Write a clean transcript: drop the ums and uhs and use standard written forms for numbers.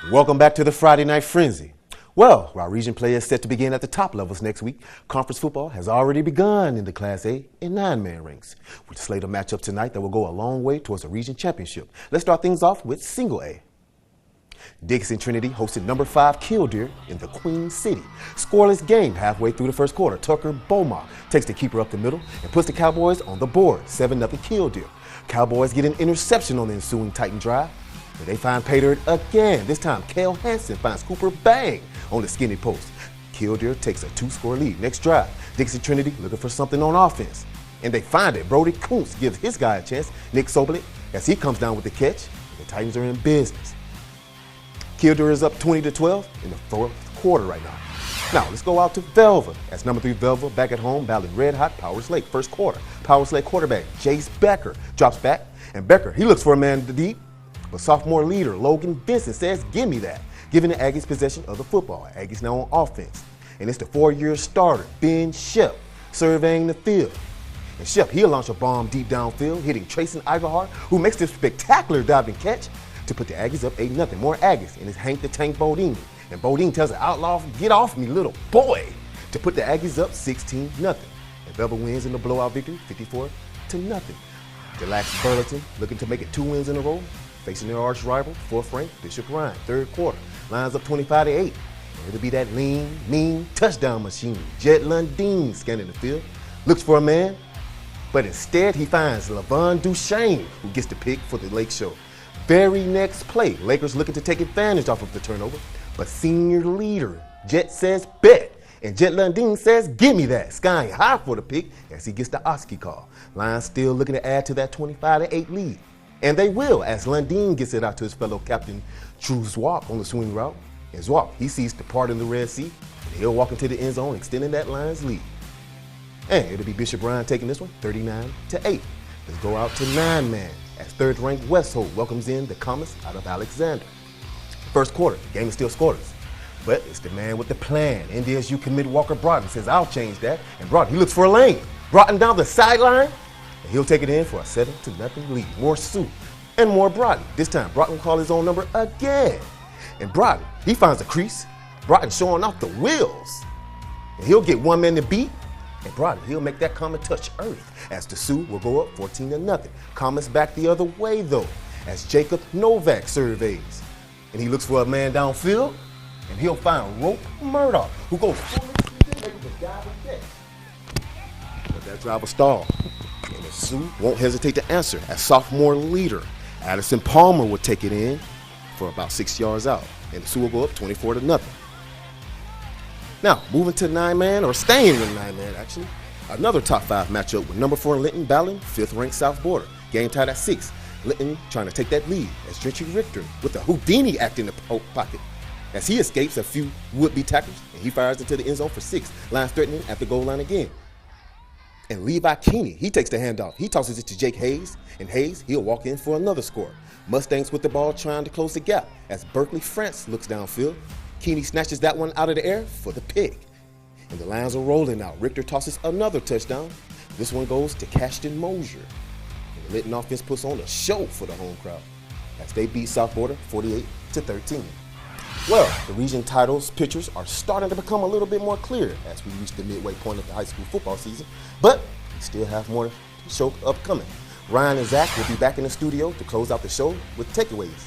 Welcome back to the Friday Night Frenzy. Well, while region play is set to begin at the top levels next week, conference football has already begun in the Class A and 9-man ranks. We slate a matchup tonight that will go a long way towards a region championship. Let's start things off with Single A. Dixon Trinity hosted number 5 Killdeer in the Queen City. Scoreless game halfway through the first quarter. Tucker Beaumont takes the keeper up the middle and puts the Cowboys on the board, 7-0 Killdeer. Cowboys get an interception on the ensuing Titan drive, but they find pay dirt again. This time, Cale Hansen finds Cooper Bang on the skinny post. Killdeer takes a 2-score lead. Next drive, Dixon Trinity looking for something on offense, and they find it. Brody Kuntz gives his guy a chance, Nick Sobolik, as he comes down with the catch. The Titans are in business. Killdeer is up 20-12 in the fourth quarter right now. Now, let's go out to Velva. As number 3 Velva back at home battling red-hot Powers Lake. First quarter, Powers Lake quarterback Jace Becker drops back, and Becker, he looks for a man deep, but sophomore leader Logan Benson says, "Give me that," giving the Aggies possession of the football. Aggies now on offense, and it's the 4-year starter, Ben Shep, surveying the field. And Shep, he'll launch a bomb deep downfield, hitting Trayson Iverhart, who makes this spectacular diving catch to put the Aggies up 8-0. More Aggies, and it's Hank the Tank Bodine. And Bodine tells the outlaw, "Get off me, little boy," to put the Aggies up 16-0. And Velva wins in the blowout victory, 54-0. Relaxed Burlington, looking to make it 2 wins in a row, facing their arch rival, 4th ranked Bishop Ryan. Third quarter, lines up 25-8. And it'll be that lean, mean touchdown machine. Jet Lundeen scanning the field, looks for a man, but instead he finds Lavon Duchesne, who gets the pick for the Lake Show. Very next play, Lakers looking to take advantage off of the turnover, but senior leader Jet says bet, and Jet Lundeen says, "Give me that," skying high for the pick as he gets the Oski call. Lions still looking to add to that 25-8 lead. And they will, as Lundeen gets it out to his fellow captain, Drew Zwalk, on the swing route. And Zwalk, he sees the part in the Red Sea, and he'll walk into the end zone, extending that Lions lead. And it'll be Bishop Ryan taking this one, 39-8. Let's go out to 9-man, as 3rd-ranked Westholt welcomes in the Comets out of Alexander. First quarter, the game is still scoreless, but it's the man with the plan. NDSU commit Walker Broughton says, "I'll change that." And Broughton, he looks for a lane. Broughton down the sideline, and he'll take it in for a 7-0 lead. More Sue and more Broughton. This time, Broughton will call his own number again. And Broughton, he finds a crease. Broughton showing off the wheels. And he'll get one man to beat. And Broughton, he'll make that Comet touch earth, as the Sioux will go up 14-0. Comets back the other way, though, as Jacob Novak surveys. And he looks for a man downfield, and he'll find Rope Murdoch, who goes full making the dive and catch. But that driver stalled. And the Sioux won't hesitate to answer, as sophomore leader Addison Palmer will take it in for about 6 yards out. And the Sioux will go up 24-0. Now, moving to 9-man, or staying in 9-man actually, another top 5 matchup with number 4 Linton battling 5th-ranked South Border. Game tied at 6. Linton trying to take that lead as Gentry Richter with the Houdini act in the pocket as he escapes a few would-be tacklers, and he fires into the end zone for 6. Lions threatening at the goal line again. And Levi Keeney, he takes the handoff. He tosses it to Jake Hayes, and Hayes, he'll walk in for another score. Mustangs with the ball trying to close the gap as Berkeley France looks downfield. Keeney snatches that one out of the air for the pick. And the Lions are rolling out. Richter tosses another touchdown. This one goes to Cashton Mosier. And the Linton offense puts on a show for the home crowd as they beat South Border 48-13. Well, the region titles pictures are starting to become a little bit more clear as we reach the midway point of the high school football season, but we still have more show upcoming. Ryan and Zach will be back in the studio to close out the show with takeaways